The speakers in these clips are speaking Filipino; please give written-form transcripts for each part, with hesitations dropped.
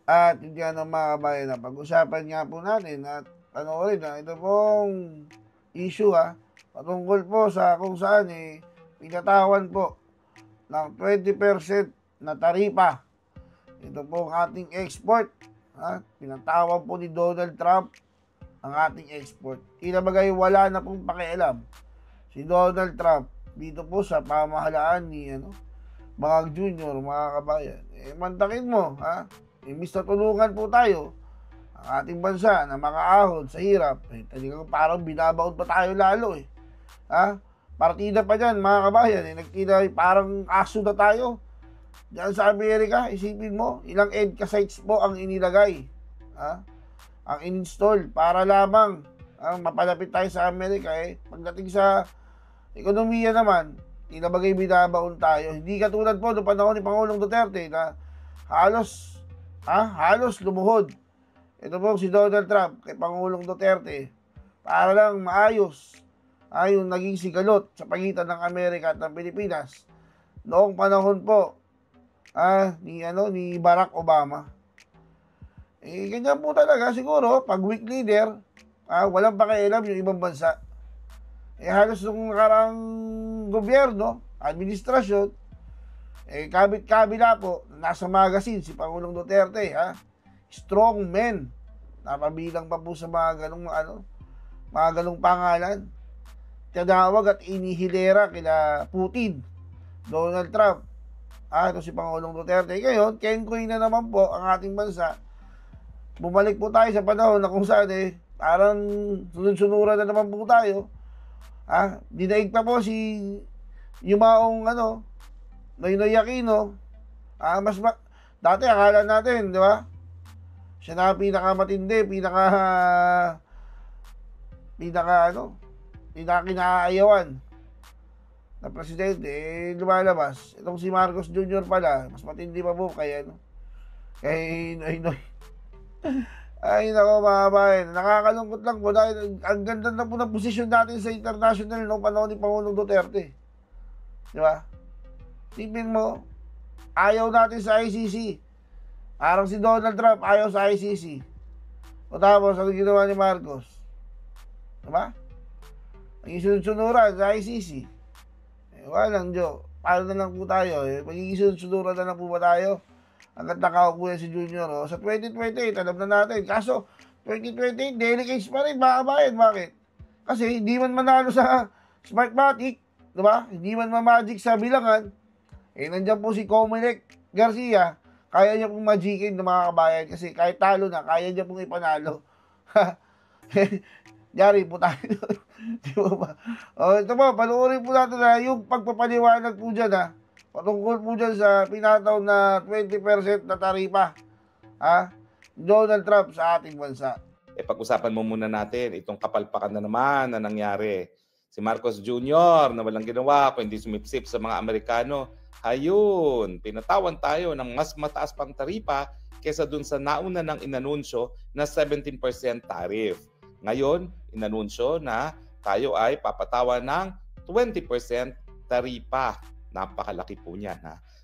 At hindi ng mga kabayan na pag-usapan nga po natin at panoorin na ito pong issue patungkol po sa kung saan pinatawan po ng 20% na taripa. Ito po ang ating export. Pinatawan po ni Donald Trump ang ating export. Kinabagay wala na pong pakialam si Donald Trump dito po sa pamahalaan ni mga junior, mga kabayan. Mantakin mo, imbis na tulungan po tayo ang ating bansa na makaahon sa hirap, talagang parang binabaon pa tayo lalo partida pa dyan, mga kabayan, nagtila parang aso na tayo dyan sa Amerika. Isipin mo, ilang EDCA sites po ang inilagay, ang in-install para lamang mapalapit tayo sa Amerika. Pagdating sa ekonomiya naman, tinabagay binabaon tayo. Hindi katulad po noong panahon ni Pangulong Duterte na halos lumuhod. Ito po si Donald Trump kay Pangulong Duterte para lang maayos yung naging sigalot sa pagitan ng Amerika at ng Pilipinas noong panahon po ni Barack Obama. Ganyan po talaga siguro pag weak leader, walang pakialam yung ibang bansa. Halos nung nakarang gobyerno, administrasyon, kabit-kabila po, nasa magazine si Pangulong Duterte, strong men. Napabilang pa po sa mga ganong pangalan. Tinawag at inihilera kila Putin, Donald Trump. Ito si Pangulong Duterte. Ngayon, kenkoy na naman po ang ating bansa. Bumalik po tayo sa panahon na kung saan parang sunod-sunuran na naman po tayo. Dinaig pa po si Yumaong Noynoy Aquino. Dati akala natin, di ba? Siya na pinakamatindi, pinakakinaayawan na presidente. Lumalabas. Itong si Marcos Jr. pala, mas matindi pa po kay Noynoy. Ay, nako mga bayan. Nakakalungkot lang po dahil ang ganda na po ng posisyon natin sa international noong panahon ni Pangulong Duterte. Di ba? Tipin mo, ayaw natin sa ICC. Parang si Donald Trump ayaw sa ICC. O tapos, ano ginawa ni Marcos? Di ba? Ang isunod-sunuran sa ICC. Walang Diyo. Paano na lang po tayo? Magiging sunod-sunuran na lang po ba tayo? Hanggang nakaupo yan si Junior. Sa 2028, alam na natin. Kaso, 2028, delegates pa rin, mga kabayan. Bakit? Kasi hindi man manalo sa Smartmatic, diba? Hindi man mamagic sa bilangan. Nandiyan po si Comelec Garcia. Kaya niya pong magicin ng mga kabayan. Kasi kahit talo na, kaya niya pong ipanalo. Yari po tayo. Di ba? Ito po, panoorin po natin na yung pagpapaliwanag po dyan, patungkol po dyan sa pinataw na 20% na taripa, Donald Trump sa ating bansa. Pag-usapan mo muna natin itong kapalpakan na naman na nangyari. Si Marcos Jr. na walang ginawa kundi sumipsip sa mga Amerikano. Ayun, pinatawan tayo ng mas mataas pang taripa kesa dun sa nauna ng inanunsyo na 17% tariff. Ngayon, inanunsyo na tayo ay papatawan ng 20% taripa. Napakalaki po niyan.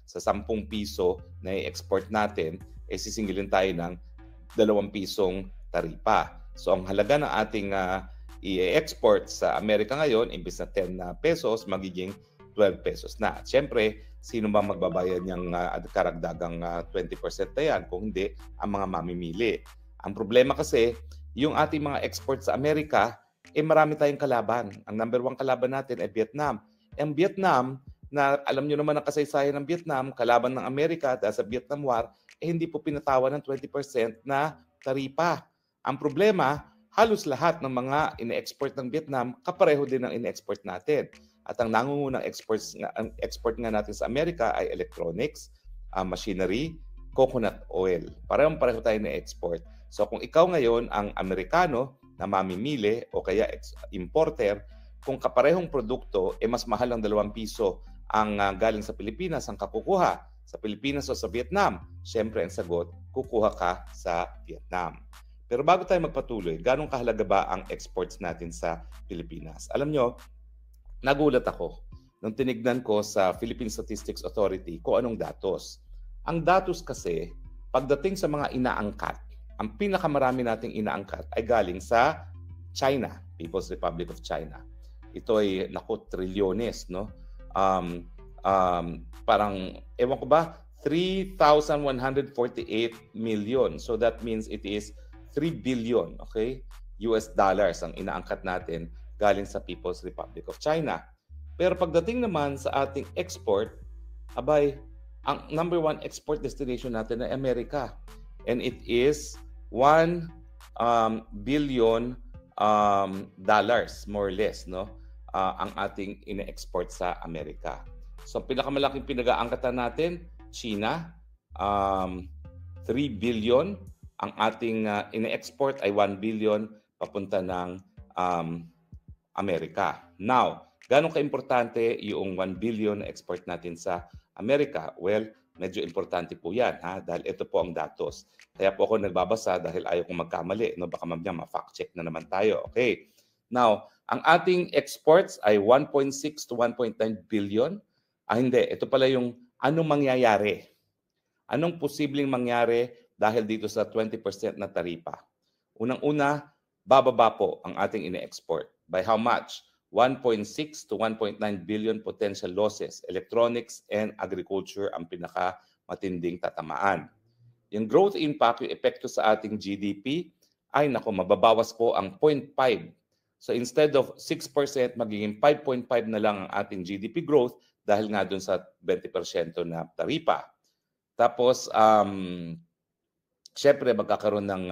Sa 10 piso na i-export natin, sisingilin tayo ng 2 pisong taripa. So ang halaga ng ating i-export sa Amerika ngayon, imbis na 10 pesos, magiging 12 pesos na. At syempre, sino ba magbabayad niyang karagdagang 20% na yan? Kung hindi, ang mga mamimili. Ang problema kasi, yung ating mga export sa Amerika, marami tayong kalaban. Ang number 1 kalaban natin ay Vietnam. Ang Vietnam, na alam nyo naman ang kasaysayan ng Vietnam, kalaban ng Amerika dahil sa Vietnam War, hindi po pinatawan ng 20% na taripa. Ang problema, halos lahat ng mga ine-export ng Vietnam, kapareho din ang ine-export natin. At ang nangungunang export nga natin sa Amerika ay electronics, machinery, coconut oil. Pareho tayo na-export. So kung ikaw ngayon ang Amerikano na mamimili o kaya importer, kung kaparehong produkto, mas mahal ang 2 piso ang galing sa Pilipinas, ang kakukuha sa Pilipinas o sa Vietnam, syempre ang sagot, kukuha ka sa Vietnam. Pero bago tayo magpatuloy, ganong kahalaga ba ang exports natin sa Pilipinas? Alam nyo, nagulat ako nung tinignan ko sa Philippine Statistics Authority kung anong datos. Ang datos kasi pagdating sa mga inaangkat, ang pinakamarami nating inaangkat ay galing sa China, People's Republic of China. Ito ay, naku, trilyones, no? Parang, ewan ko ba, 3,148 million. So that means it is 3 billion, okay? US dollars ang inaangkat natin galing sa People's Republic of China. Pero pagdating naman sa ating export, abay, ang number one export destination natin ay Amerika. And it is 1 billion dollars, more or less, no? Ang ating ine-export sa Amerika. So, pinakamalaking pinag-aangkatan natin, China, 3 billion. Ang ating ine-export ay 1 billion papunta ng Amerika. Now, gano'ng kaimportante yung 1 billion na export natin sa Amerika? Well, medyo importante po yan, ha? Dahil ito po ang datos. Kaya po ako nagbabasa dahil ayaw kong magkamali. No? Baka mamaya ma-fact check na naman tayo. Okay. Now, ang ating exports ay 1.6 to 1.9 billion. Hindi. Ito pala yung anong mangyayari. Anong posibleng mangyari dahil dito sa 20% na taripa? Unang-una, bababa po ang ating ine-export. By how much? 1.6 to 1.9 billion potential losses. Electronics and agriculture ang pinakamatinding tatamaan. Yung growth impact, yung epekto sa ating GDP, ay nako, mababawas po ang 0.5. So instead of 6%, magiging 5.5 na lang ang ating GDP growth dahil nga dun sa 20% na taripa. Tapos, syempre, magkakaroon ng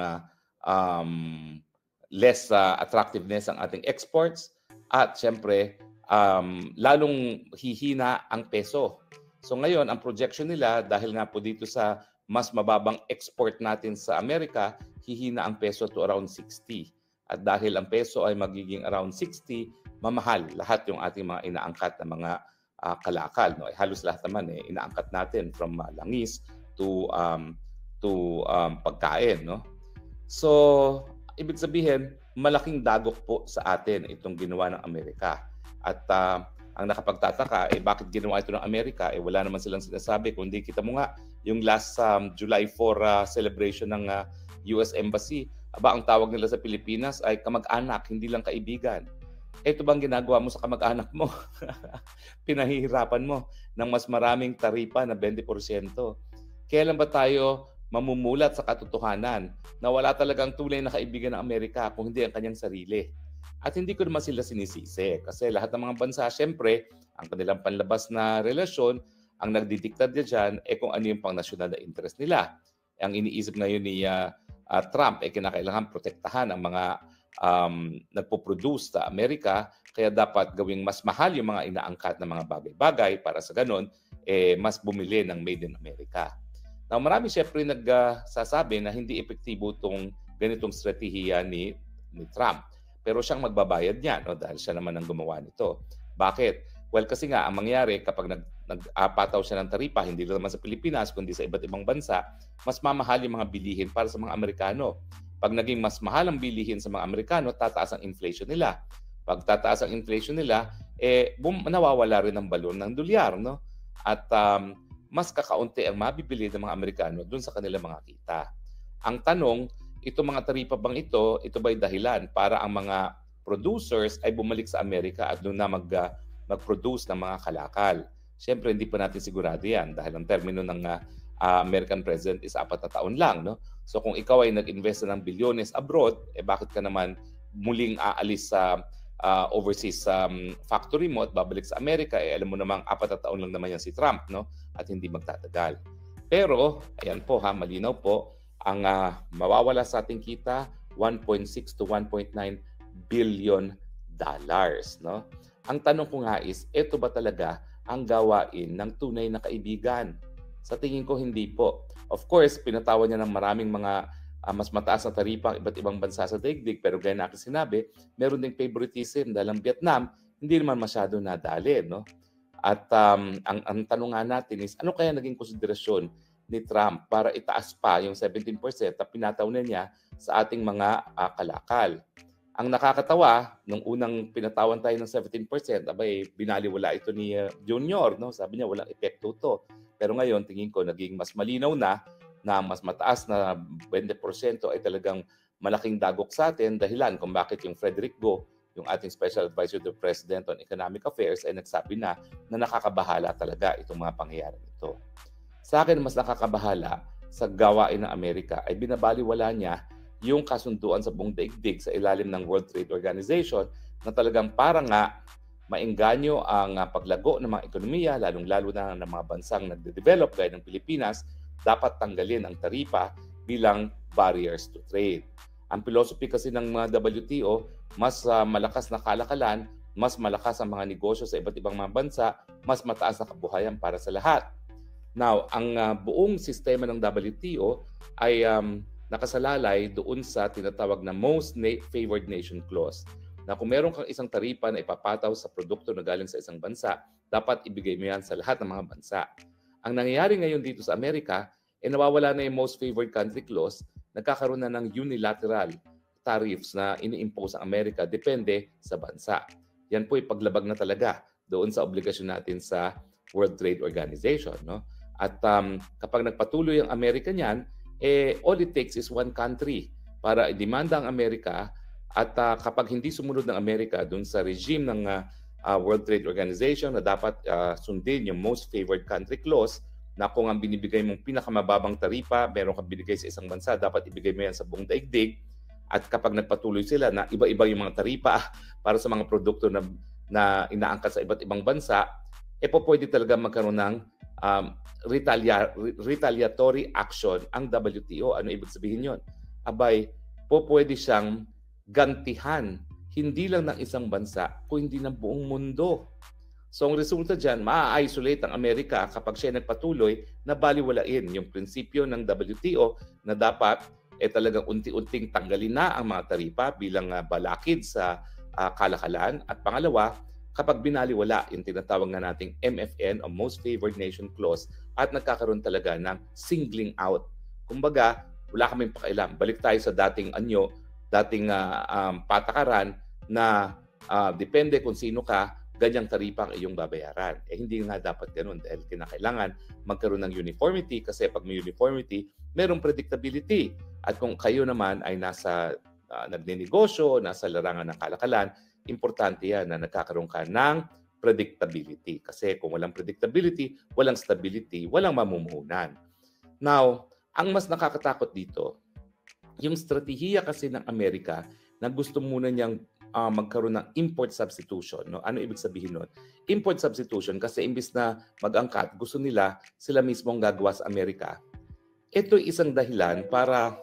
less attractiveness ang ating exports at syempre, lalong hihina ang peso. So ngayon, ang projection nila, dahil nga po dito sa mas mababang export natin sa Amerika, hihina ang peso to around 60. At dahil ang peso ay magiging around 60, mamahal lahat yung ating mga inaangkat na mga kalakal. No? Halos lahat naman inaangkat natin from langis to pagkain. No? So, ibig sabihin, malaking dagok po sa atin itong ginawa ng Amerika. At ang nakapagtataka, bakit ginawa ito ng Amerika? Wala naman silang sinasabi. Kundi kita mo nga, yung last July 4 celebration ng US Embassy, ang tawag nila sa Pilipinas ay kamag-anak, hindi lang kaibigan. Ito bang ginagawa mo sa kamag-anak mo? Pinahihirapan mo ng mas maraming taripa na 20%. Kailan ba tayo mamumulat sa katotohanan na wala talagang tunay na kaibigan ng Amerika kung hindi ang kanyang sarili? At hindi ko naman sila sinisisi kasi lahat ng mga bansa, syempre, ang kanilang panlabas na relasyon, ang nagdidikta dyan kung ano yung pang-nasyonal na interest nila. Ang iniisip ngayon ni Trump kinakailangan protektahan ang mga nagpo-produce sa Amerika, kaya dapat gawing mas mahal yung mga inaangkat na mga bagay-bagay para sa ganun, mas bumili ng Made in America. Now, marami syempre nagsasabi na hindi epektibo itong ganitong strategiya ni Trump. Pero siyang magbabayad niya, no? Dahil siya naman ang gumawa nito. Bakit? Well, kasi nga, ang mangyari kapag nag-apataw siya ng taripa, hindi lang naman sa Pilipinas, kundi sa iba't ibang bansa, mas mamahal yung mga bilihin para sa mga Amerikano. Pag naging mas mahal ang bilihin sa mga Amerikano, tataas ang inflation nila. Pag tataas ang inflation nila, nawawala rin ang balon ng dolyar, no? At mas kakaunti ang mabibili ng mga Amerikano dun sa kanilang mga kita. Ang tanong, itong mga taripa bang ito ba'y dahilan para ang mga producers ay bumalik sa Amerika at doon na mag-produce ng mga kalakal? Siyempre, hindi pa natin sigurado yan dahil ang termino ng American president is 4 na taon lang. No? So kung ikaw ay nag-invest na ng bilyones abroad, bakit ka naman muling aalis sa overseas factory mo at babalik sa Amerika? Alam mo namang 4 na taon lang naman yan si Trump, no? At hindi magtatagal. Pero, ayan po malinaw po, ang mawawala sa ating kita, 1.6 to 1.9 billion dollars. No? Ang tanong ko nga is, ito ba talaga ang gawain ng tunay na kaibigan? Sa tingin ko, hindi po. Of course, pinatawan niya ng maraming mga mas mataas na taripa ang iba't ibang bansa sa daigdig, pero gaya na aking sinabi, meron ding favoritism dahil ang Vietnam, hindi naman masyado nadali. No? At ang tanong nga natin is, ano kaya naging konsiderasyon ni Trump para itaas pa yung 17% na pinatawanan niya sa ating mga kalakal? Ang nakakatawa, nung unang pinatawan tayo ng 17%, binaliwala ito ni Junior. No? Sabi niya, walang epekto to. Pero ngayon, tingin ko, naging mas malinaw na na mas mataas na 20% ay talagang malaking dagok sa atin, dahilan kung bakit yung Frederick Go, yung ating Special Advisor to the President on Economic Affairs, ay nagsabi na nakakabahala talaga itong mga pangyayaring ito. Sa akin, mas nakakabahala sa gawain ng Amerika ay binabaliwala niya yung kasunduan sa buong daigdig sa ilalim ng World Trade Organization na talagang para nga maengganyo ang paglago ng mga ekonomiya, lalong-lalo na ng mga bansang nagde-develop gaya ng Pilipinas, dapat tanggalin ang taripa bilang barriers to trade. Ang philosophy kasi ng mga WTO, mas malakas na kalakalan, mas malakas ang mga negosyo sa iba't ibang mga bansa, mas mataas na kabuhayan para sa lahat. Now, ang buong sistema ng WTO ay nakasalalay doon sa tinatawag na Most Favored Nation Clause, na kung meron kang isang taripa na ipapataw sa produkto na galing sa isang bansa, dapat ibigay mo yan sa lahat ng mga bansa. Ang nangyayari ngayon dito sa Amerika, nawawala na yung Most Favored Country Clause, nagkakaroon na ng unilateral tariffs na ini-impose ang Amerika depende sa bansa. Yan po ay paglabag na talaga doon sa obligasyon natin sa World Trade Organization. No? At kapag nagpatuloy ang Amerika niyan, all it takes is one country para idemanda ang Amerika. At kapag hindi sumunod ng Amerika doon sa regime ng World Trade Organization na dapat sundin yung Most Favored Country Clause, na kung ang binibigay mong pinakamababang taripa, meron kang binigay sa isang bansa, dapat ibigay mo yan sa buong daigdig. At kapag nagpatuloy sila na iba-iba yung mga taripa para sa mga produkto na inaangkat sa iba't ibang bansa, pwede talaga magkaroon ng retaliatory action ang WTO. Ano ibig sabihin yun? Abay, pwede siyang gantihan hindi lang ng isang bansa, kundi ng buong mundo. So ang resulta dyan, maa-isolate ang Amerika kapag siya nagpatuloy na baliwalain yung prinsipyo ng WTO na dapat talagang unti-unting tanggalin na ang mga taripa bilang balakid sa kalakalan. At pangalawa, kapag binaliwala yung tinatawag na nating MFN o Most Favored Nation Clause at nagkakaroon talaga ng singling out. Kumbaga, wala kaming pakialam. Balik tayo sa dating patakaran na depende kung sino ka, ganyang taripa ang iyong babayaran. Hindi nga dapat ganun dahil kinakailangan magkaroon ng uniformity kasi pag may uniformity, merong predictability. At kung kayo naman ay nasa nagninegosyo, nasa larangan ng kalakalan, importante yan na nagkakaroon ka ng predictability. Kasi kung walang predictability, walang stability, walang mamumuhunan. Now, ang mas nakakatakot dito, yung strategiya kasi ng Amerika na gusto muna niyang magkaroon ng import substitution. No? Ano ibig sabihin nun? Import substitution kasi imbis na mag-angkat, gusto nila sila mismo ang gagawa sa Amerika. Ito ay isang dahilan para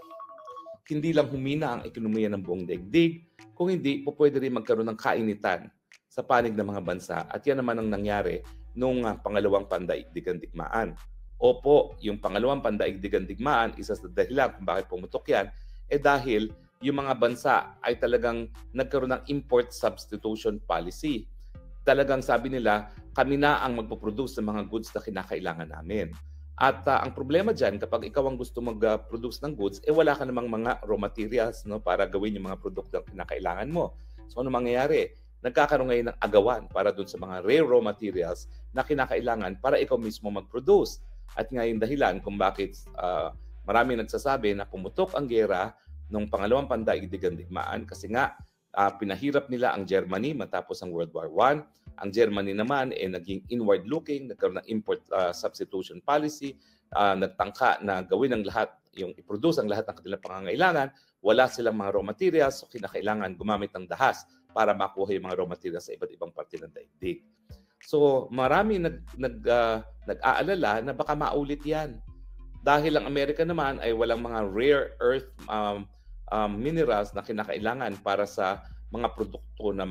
hindi lang humina ang ekonomiya ng buong daigdig, kung hindi, pwede rin magkaroon ng kainitan sa panig ng mga bansa. At yan naman ang nangyari nung pangalawang pandaigdigan digmaan. Opo, yung pangalawang pandaigdigan digmaan, isa sa dahilan kung bakit pumutok yan, dahil yung mga bansa ay talagang nagkaroon ng import substitution policy. Talagang sabi nila, kami na ang magpo-produce ng mga goods na kinakailangan namin. At ang problema dyan, kapag ikaw ang gusto mag-produce ng goods, wala ka namang mga raw materials para gawin yung mga produkto na kinakailangan mo. So ano mangyayari? Nagkakaroon ngayon ng agawan para dun sa mga rare raw materials na kinakailangan para ikaw mismo mag-produce. At ngayon dahilan kung bakit marami nagsasabi na pumutok ang giyera nung pangalawang pandaigdigan digmaan kasi nga pinahirap nila ang Germany matapos ang World War I. Ang Germany naman naging inward-looking, nagkaroon ng import substitution policy, nagtangka na gawin ang lahat, yung i-produce ang lahat ng kanilang pangangailangan. Wala silang mga raw materials, so kinakailangan gumamit ng dahas para makuha yung mga raw materials sa iba't ibang parte ng daigdig. So marami nag-aalala na baka maulit yan. Dahil ang Amerika naman ay walang mga rare earth minerals na kinakailangan para sa mga produkto na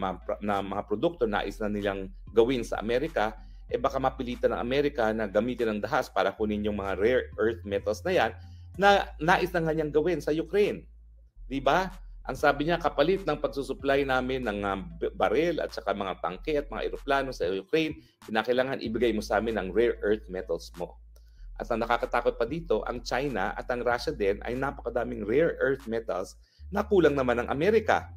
mga produkto na nais na nilang gawin sa Amerika, baka mapilitan ng Amerika na gamitin ang dahas para kunin yung mga rare earth metals na yan na nais na nga niyang gawin sa Ukraine. Di ba? Ang sabi niya, kapalit ng pagsusupply namin ng baril at saka mga tangke at mga eroplano sa Ukraine, kinakailangan ibigay mo sa amin ang rare earth metals mo. At ang nakakatakot pa dito, ang China at ang Russia din ay napakadaming rare earth metals na kulang naman ng Amerika.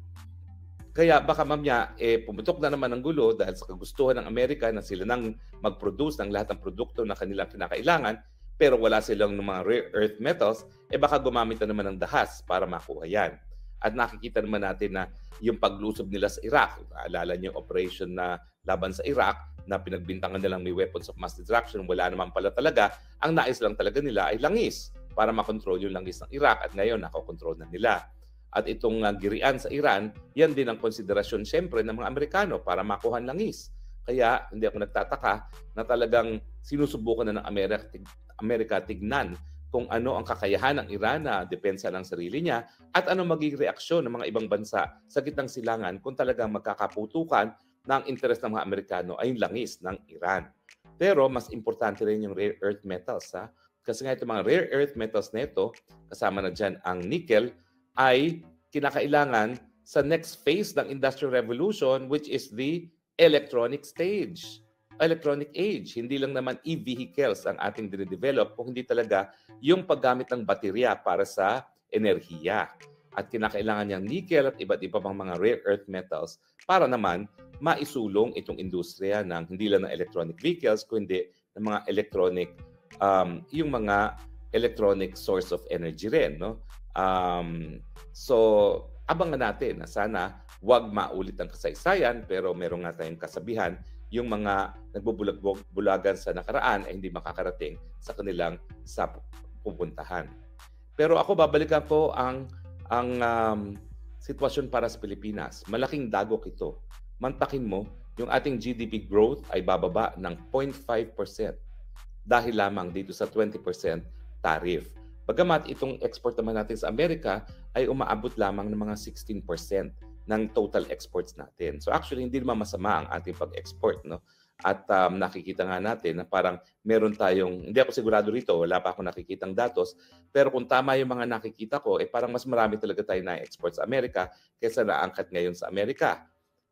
Kaya baka mamaya, pumutok na naman ang gulo dahil sa kagustuhan ng Amerika na sila nang mag-produce ng lahat ng produkto na kanilang kinakailangan, pero wala silang ng mga rare earth metals, baka gumamit na naman ng dahas para makuha yan. At nakikita naman natin na yung paglusob nila sa Iraq, alala niyo yung operation na laban sa Iraq, na pinagbintangan nilang may weapons of mass destruction, wala naman pala talaga. Ang nais lang talaga nila ay langis para makontrol yung langis ng Iraq at ngayon nakokontrol na nila. At itong girian sa Iran, yan din ang konsiderasyon siyempre ng mga Amerikano para makuha ang langis. Kaya hindi ako nagtataka na talagang sinusubukan na ng Amerika tignan kung ano ang kakayahan ng Iran na depensa ng sarili niya at ano magiging reaksyon ng mga ibang bansa sa gitnang silangan kung talagang magkakaputukan na ang interes ng mga Amerikano ay yung langis ng Iran. Pero mas importante rin yung rare earth metals. Kasi nga itong mga rare earth metals na ito, kasama na dyan ang nickel, ay kinakailangan sa next phase ng Industrial Revolution, which is the electronic stage. Electronic age. Hindi lang naman e-vehicles ang ating dinidevelop kung hindi talaga yung paggamit ng baterya para sa enerhiya. At kinakailangan niyang nickel at iba't iba pang mga rare earth metals para naman maisulong itong industriya ng hindi lang ng electronic vehicles kundi ng mga electronic yung mga electronic source of energy rin, no? So abangan natin na sana wag maulit ang kasaysayan pero meron nga tayong kasabihan yung mga nagbubulag-bulagan sa nakaraan ay hindi makakarating sa kanilang sa pupuntahan. Pero ako babalikan ko ang sitwasyon para sa Pilipinas. Malaking dagok ito. Mantakin mo, yung ating GDP growth ay bababa ng 0.5% dahil lamang dito sa 20% tariff. Bagamat itong export naman natin sa Amerika ay umaabot lamang ng mga 16% ng total exports natin. So actually, hindi naman masama ang ating pag-export, no? At nakikita nga natin na parang meron tayong, hindi ako sigurado rito, wala pa ako nakikitang datos, pero kung tama yung mga nakikita ko, parang mas marami talaga tayo na-export sa Amerika kaysa naangkat ngayon sa Amerika.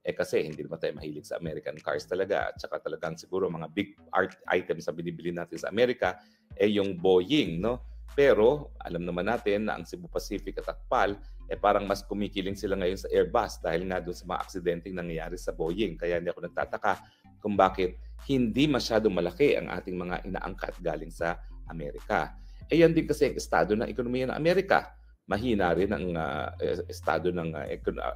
Kasi hindi naman tayo mahilig sa American cars talaga. At saka talagang siguro mga big art items na binibili natin sa Amerika yung Boeing, no? Pero alam naman natin na ang Cebu Pacific at Akpal parang mas kumikiling sila ngayon sa Airbus dahil nga doon sa mga aksidenteng nangyayari sa Boeing. Kaya hindi ako nagtataka kung bakit hindi masyadong malaki ang ating mga inaangkat galing sa Amerika. Yan din kasi ang estado ng ekonomiya ng Amerika. Mahina rin ang estado ng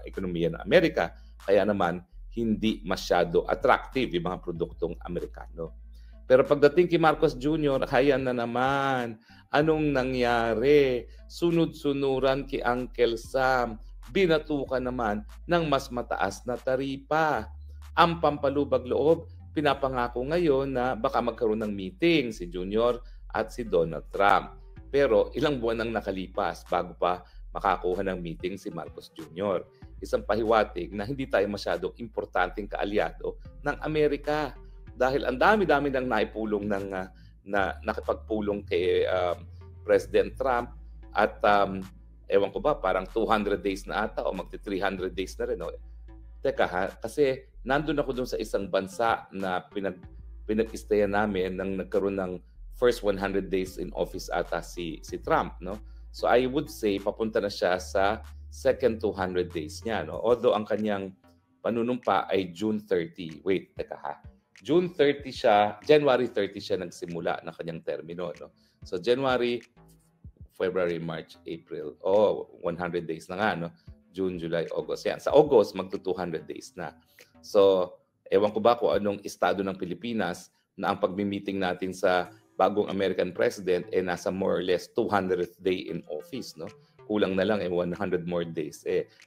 ekonomiya ng Amerika. Kaya naman hindi masyado attractive yung mga produktong Amerikano. Pero pagdating kay Marcos Jr., hayan na naman. Anong nangyari? Sunod-sunuran kay Uncle Sam. Binatukan naman ng mas mataas na taripa. Ang pampalubag loob, pinapangako ngayon na baka magkaroon ng meeting si Junior at si Donald Trump. Pero ilang buwan nang nakalipas bago pa makakuha ng meeting si Marcos Jr. Isang pahiwatig na hindi tayo masyadong importanteng kaalyado ng Amerika. Dahil ang dami-dami nang naipulong na nakipagpulong kay President Trump at ewan ko ba, parang 200 days na ata o magti-300 days na rin. No? Teka ha, kasi nandun ako dun sa isang bansa na pinag-istayan namin nang nagkaroon ng first 100 days in office ata si Trump. No? So I would say papunta na siya sa second 200 days niya. No? Although ang kanyang panunumpa ay June 30. Wait, teka ha. January 30 siya nagsimula ng kanyang termino. No? So January, February, March, April. 100 days na nga. No? June, July, August. Yan. Sa August, magto-200 days na. So, ewan ko ba kung anong estado ng Pilipinas na ang pagmi-meeting natin sa bagong American President nasa more or less 200th day in office. No? Kulang na lang 100 more days.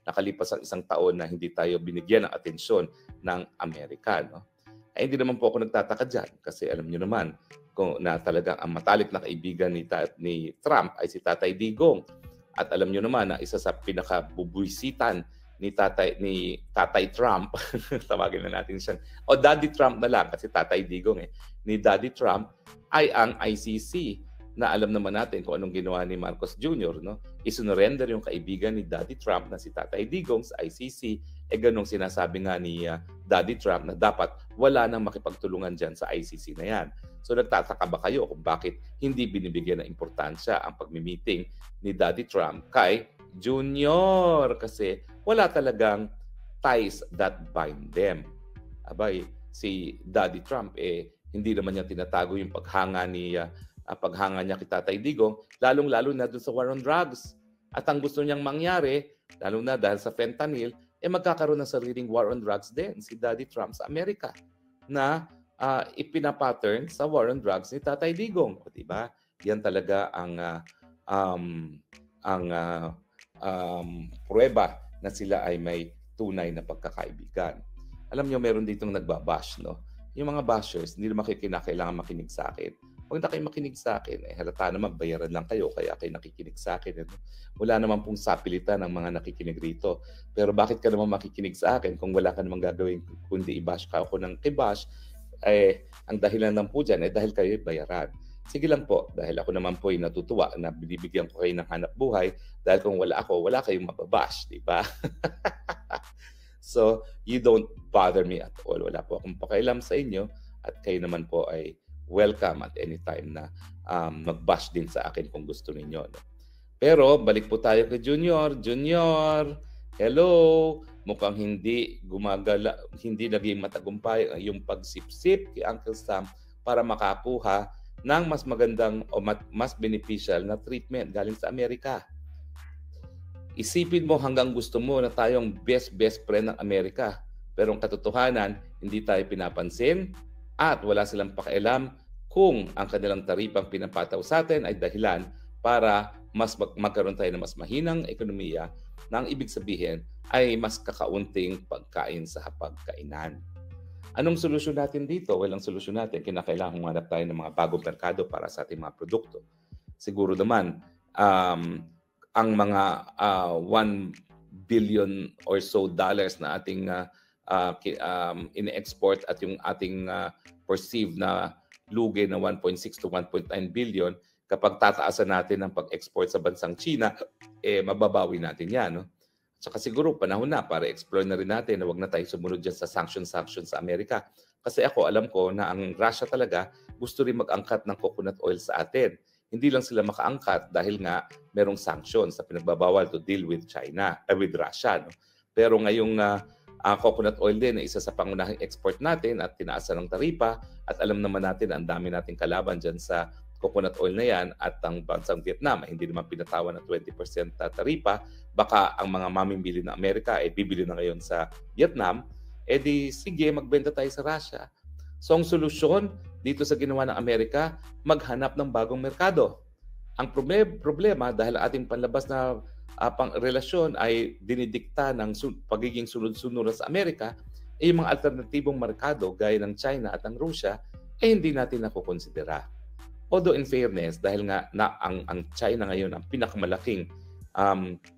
Nakalipas ang isang taon na hindi tayo binigyan ng atensyon ng Amerika. No? Hindi naman po ako nagtataka dyan kasi alam nyo naman kung na talagang ang matalik na kaibigan ni Trump ay si Tatay Digong. At alam nyo naman na isa sa pinakabubuisitan ni Tatay Trump, tawagin na natin siya, o Daddy Trump na lang kasi Tatay Digong ni Daddy Trump ay ang ICC na alam naman natin kung anong ginawa ni Marcos Jr. No? Isinurrender yung kaibigan ni Daddy Trump na si Tatay Digong sa ICC. Ganong sinasabi nga ni Daddy Trump na dapat wala nang makipagtulungan dyan sa ICC na yan. So nagtataka ba kayo kung bakit hindi binibigyan ng importansya ang pagmi-meeting ni Daddy Trump kay Junior? Kasi wala talagang ties that bind them. Abay, si Daddy Trump hindi naman niya tinatago yung paghanga paghanga niya kay Tatay Digong, lalong-lalo na doon sa war on drugs. At ang gusto niyang mangyari, lalo na dahil sa fentanyl, magkakaroon ng sariling war on drugs din si Daddy Trump sa Amerika na ipinapattern sa war on drugs ni Tatay Digong. O, diba? Yan talaga ang pruweba na sila ay may tunay na pagkakaibigan. Alam niyo, meron ditong nagbabash, no? Yung mga bashers, hindi naman kayo kinakailangan makinig sa akin. Huwag na kayo makinig sa akin. Halata naman, bayaran lang kayo, kaya kayo nakikinig sa akin. Wala naman pong sapilitan ng mga nakikinig rito. Pero bakit ka naman makikinig sa akin kung wala ka naman gagawin kundi i-bash ka ako ng kibash? Ang dahilan lang po dyan dahil kayo bayaran. Sige lang po, dahil ako naman po ay natutuwa na binibigyan ko kayo ng hanap buhay dahil kung wala ako, wala kayong mababash, di ba? So, you don't bother me at all. Wala po akong pakialam sa inyo at kayo naman po ay welcome at any time na mag-bash din sa akin kung gusto ninyo. No? Pero, balik po tayo kay Junior. Junior, hello! Mukhang hindi gumagala, hindi naging matagumpay yung pagsipsip kay Uncle Sam para makakuha ng mas magandang o mas beneficial na treatment galing sa Amerika. Isipin mo hanggang gusto mo na tayong best friend ng Amerika. Pero ang katotohanan, hindi tayo pinapansin at wala silang pakialam kung ang kanilang taripang pinapataw sa atin ay dahilan para mas magkaroon tayo ng mas mahinang ekonomiya na ang ibig sabihin ay mas kakaunting pagkain sa hapagkainan. Anong solusyon natin dito? Well, ang solusyon natin, kinakailangan humanap tayo ng mga bagong merkado para sa ating mga produkto. Siguro naman, ang mga 1 billion or so dollars na ating in-export at yung ating perceived na lugi na 1.6 to 1.9 billion, kapag tataasan natin ang pag-export sa bansang China, mababawi natin yan. No? Saka siguro panahon na para explore na rin natin na wag na tayo sumunod dyan sa sanction sa Amerika. Kasi ako alam ko na ang Russia talaga gusto rin mag-angkat ng coconut oil sa atin. Hindi lang sila makaangkat dahil nga merong sanctions sa pinagbabawal to deal with China, with Russia. No? Pero ngayong coconut oil din ay isa sa pangunahing export natin at tinaasan ng taripa at alam naman natin ang dami nating kalaban dyan sa coconut oil na yan at ang bansang Vietnam ay hindi naman pinatawan ng 20% taripa. Baka ang mga mamimili ng Amerika ay bibili na ngayon sa Vietnam, di sige, magbenta tayo sa Russia. So ang solusyon dito sa ginawa ng Amerika, maghanap ng bagong merkado. Ang problema dahil ating panlabas na relasyon ay dinidikta ng pagiging sunod-sunod sa Amerika, yung mga alternatibong merkado gaya ng China at ng Russia hindi natin nakukonsidera. Although in fairness, dahil nga ang China ngayon ang pinakamalaking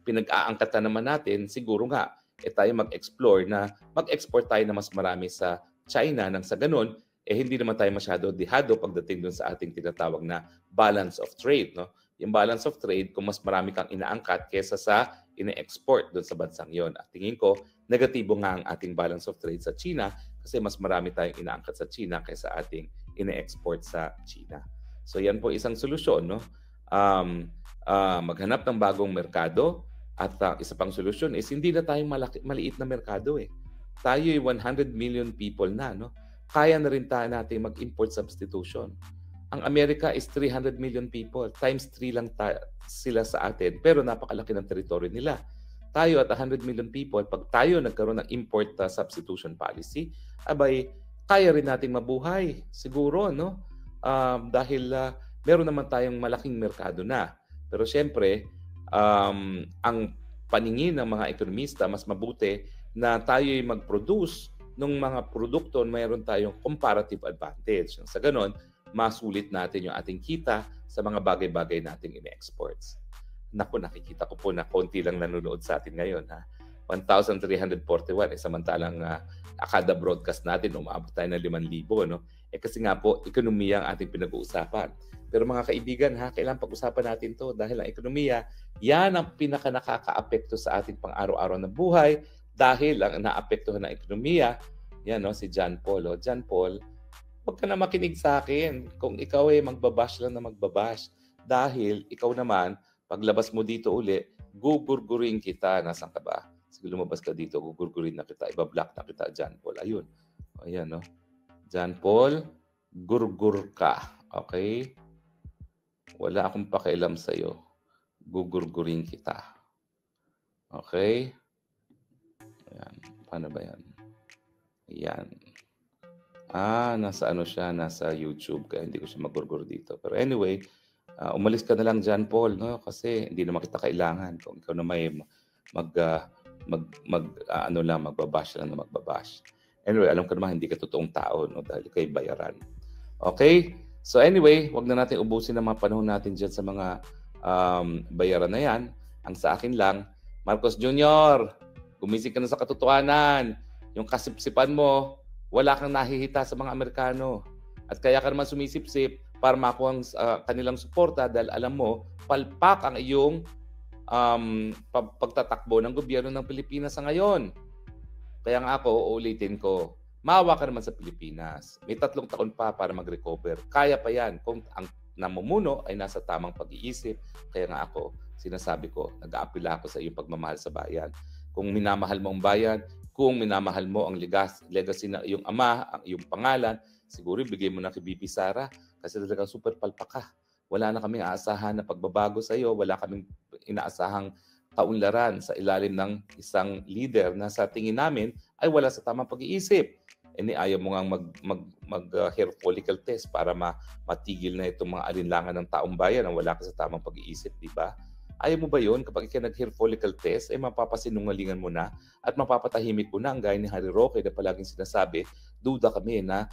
pinag-aangkatan naman natin, siguro nga tayo mag-explore na mag-export tayo na mas marami sa China nang sa ganun, hindi naman tayo masyado dihado pagdating dun sa ating tinatawag na balance of trade. No? Yung balance of trade, kung mas marami kang inaangkat kesa sa ina-export dun sa bansang yon. At tingin ko, negatibo nga ang ating balance of trade sa China kasi mas marami tayong inaangkat sa China kaysa ating ina-export sa China. So yan po isang solusyon. No? Maghanap ng bagong merkado at isa pang solusyon is hindi na tayong maliit na merkado. Tayo ay 100 million people na. No? Kaya na rin natin mag-import substitution. Ang Amerika is 300 million people. Times 3 lang sila sa atin. Pero napakalaki ng teritoryo nila. Tayo at 100 million people, pag tayo nagkaroon ng import substitution policy, abay, kaya rin nating mabuhay. Siguro, no? Dahil meron naman tayong malaking merkado na. Pero siyempre, ang paningin ng mga ekonomista, mas mabuti na tayo ay mag-produce ng mga produkto na mayroon tayong comparative advantage. Sa ganon, masulit natin yung ating kita sa mga bagay-bagay nating in-exports. Naku, nakikita ko po na konti lang nanonood sa atin ngayon. 1,341. Samantalang kada broadcast natin, umabot tayo ng 5,000. No? Kasi nga po, ekonomiya ang ating pinag-uusapan. Pero mga kaibigan, kailangan pag-usapan natin to dahil ang ekonomiya, yan ang pinaka-nakaka-apekto sa ating pang-araw-araw na buhay dahil ang naapektuhan ng ekonomiya, yan no, si John Paul. John Paul, huwag ka na makinig sa akin kung ikaw ay magbabash lang na magbabash. Dahil ikaw naman, paglabas mo dito uli, gugurgurin kita. Nasaan ka ba? Sige, lumabas ka dito, gugurgurin na kita. Ibablock na kita, John Paul. Ayun. Ayan, no? John Paul, gurgur ka. Okay? Wala akong pakialam sa'yo. Gugurgurin kita. Okay? Ayan. Paano ba yan? Ayan. Nasa ano siya, nasa YouTube, kaya hindi ko siya magurgur dito. Pero anyway, umalis ka na lang dyan, Paul, no? Kasi hindi naman kita kailangan. Kung ikaw na may magbabash lang na magbabash. Anyway, alam ko naman hindi ka totoong tao, no? Dahil kay bayaran. Okay? So anyway, wag na natin ubusin ang mga panahon natin dyan sa mga bayaran na yan. Ang sa akin lang, Marcos Jr., gumising ka na sa katotohanan. Yung kasipsipan mo, wala kang nahihita sa mga Amerikano. At kaya ka naman sumisipsip para makuha ang kanilang suporta dahil alam mo, palpak ang iyong pagtatakbo ng gobyerno ng Pilipinas sa ngayon. Kaya nga ako, uulitin ko, maawa ka naman sa Pilipinas. May 3 taon pa para mag-recover. Kaya pa yan kung ang namumuno ay nasa tamang pag-iisip. Kaya nga ako, sinasabi ko, nag-aapila ako sa iyong pagmamahal sa bayan. Kung minamahal mo ang bayan, kung minamahal mo ang legacy ng iyong ama, ang iyong pangalan, siguro bigay mo na kay BP Sara kasi talagang super palpak ka. Wala na kaming aasahan na pagbabago sa iyo, wala kaming inaasahang kaunlaran sa ilalim ng isang leader na sa tingin namin ay wala sa tamang pag-iisip. Ayaw mo nga mag-hair follicle test para matigil na itong mga alinlangan ng taong bayan na wala ka sa tamang pag-iisip, di ba? Ayaw mo ba yun? Kapag ikaw nag-hair follicle test, mapapasinungalingan mo na at mapapatahimik mo na ang gaya ni Harry Roque na palaging sinasabi, duda kami na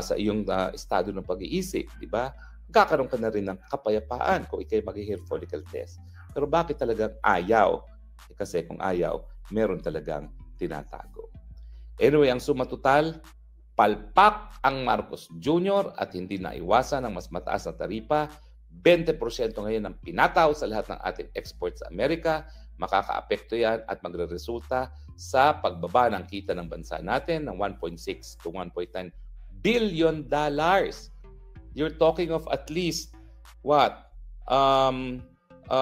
sa iyong estado ng pag-iisip, di ba? Magkakaroon ka na rin ng kapayapaan kung ikaw mag-hair follicle test. Pero bakit talagang ayaw? Kasi kung ayaw, meron talagang tinatago. Anyway, ang suma total, palpak ang Marcos Jr. at hindi naiwasan ang mas mataas na taripa. 20% ngayon ang pinataw sa lahat ng ating exports sa Amerika. Makakaapekto yan at magre-resulta sa pagbaba ng kita ng bansa natin ng 1.6 to 1.9 billion dollars. You're talking of at least what? 120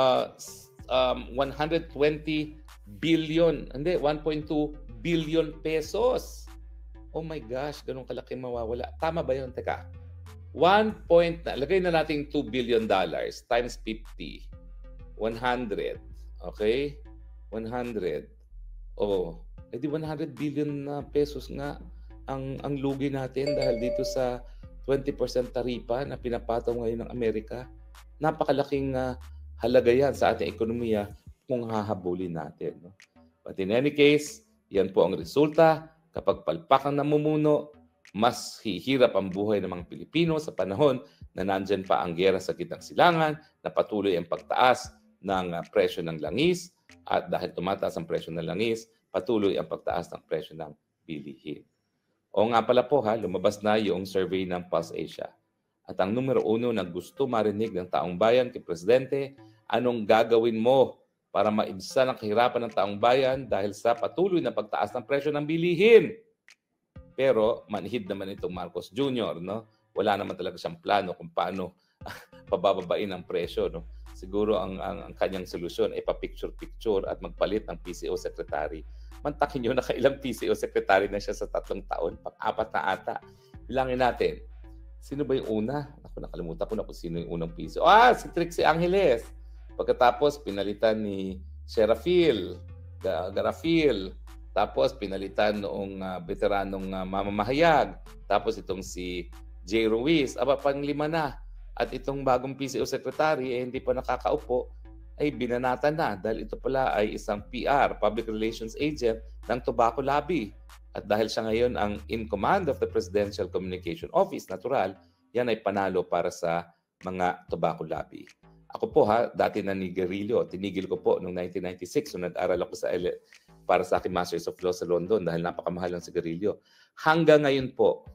billion, hindi, 1.2 billion pesos. Oh my gosh, ganun kalaki mawawala. Tama ba yun? Teka. Lagay na natin $2 billion times 50. 100. Okay? 100. Oh, edi 100 billion pesos nga ang lugi natin dahil dito sa 20% taripa na pinapataw ngayon ng Amerika. Napakalaking halaga yan sa ating ekonomiya kung hahabulin natin. No? But in any case, yan po ang resulta. Kapag palpak ang namumuno, mas hihirap ang buhay ng mga Pilipino sa panahon na nandyan pa ang giyera sa gitnang silangan, na patuloy ang pagtaas ng presyo ng langis, at dahil tumataas ang presyo ng langis, patuloy ang pagtaas ng presyo ng bilihin. O nga pala po lumabas na yung survey ng Pulse Asia. At ang numero 1 na gusto marinig ng taong bayan kay Presidente, anong gagawin mo para maibsan ang kahirapan ng taong bayan dahil sa patuloy na pagtaas ng presyo ng bilihin? Pero manhid naman itong Marcos Jr., no? Wala naman talaga siyang plano kung paano pabababain ang presyo, no? Siguro ang kanyang solusyon ay pa-picture-picture at magpalit ng PCO secretary. Mantakin nyo, nakailang PCO secretary na siya sa 3 taon, pang-4 na ata. Bilangin natin. Sino ba yung una? Ako, nakalimutan ko na kung sino yung unang PCO. Si Trixie Angeles. Pagkatapos, pinalitan ni Serafil, Garafil. Tapos, pinalitan noong veteranong mamamahayag. Tapos, itong si J. Ruiz. Pang-5 na. At itong bagong PCO secretary, hindi pa nakakaupo, ay binanatan na dahil ito pala ay isang PR, Public Relations Agent ng Tobacco Lobby. At dahil siya ngayon ang in command of the Presidential Communication Office, natural, yan ay panalo para sa mga Tobacco Lobby. Ako po dati na nigarilyo. Tinigil ko po noong 1996 nung nag-aral ako para sa aking Masters of Law sa London dahil napakamahal ng sigarilyo. Hanggang ngayon po,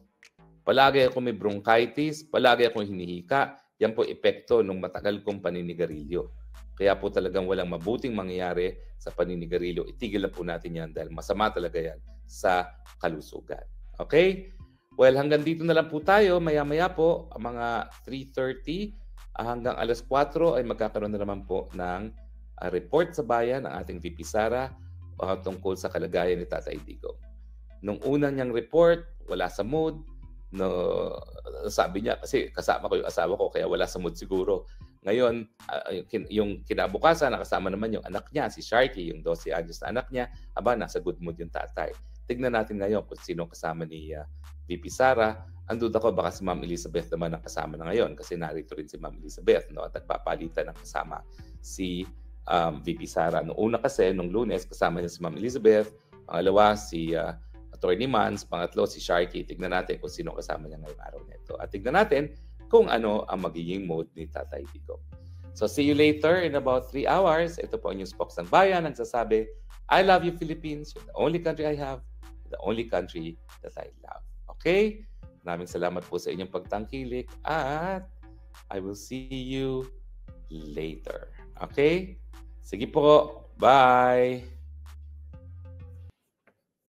palagi ako may bronchitis, palagi akong hinihika. Yan po epekto ng matagal kong paninigarilyo. Kaya po talagang walang mabuting mangyayari sa paninigarilyo. Itigil na po natin yan dahil masama talaga yan sa kalusugan. Okay? Well, hanggang dito na lang po tayo. Maya-maya po, mga 3:30 hanggang 4:00 ay magkakaroon na naman po ng report sa bayan ng ating VP Sara tungkol sa kalagayan ni Tatay Digong. Nung una niyang report, wala sa mood. No, sabi niya, kasi kasama ko yung asawa ko, kaya wala sa mood siguro. Ngayon, yung kinabukasan, nakasama naman yung anak niya, si Sharky, yung 12 anyos na anak niya, nasa good mood yung tatay. Tignan natin ngayon kung sino kasama ni VP Sara. Ang duda ko, baka si Ma'am Elizabeth naman ang kasama na ngayon kasi narito rin si Ma'am Elizabeth, no? At nagpapalitan ng kasama si VP Sara. Noong una kasi, nung Lunes, kasama niya si Ma'am Elizabeth. Pangalawa, si Attorney Mans. Pangatlo, si Sharky. Tignan natin kung sino kasama niya ngayong araw nito. At tignan natin kung ano ang magiging mode ni Tatay Digong. So see you later in about 3 hours. Ito po ang News Box ng Bayan. Nagsasabi, I love you Philippines. You're the only country I have. The only country that I love. Okay? Maraming salamat po sa inyong pagtangkilik at I will see you later. Okay? Sige po. Bye!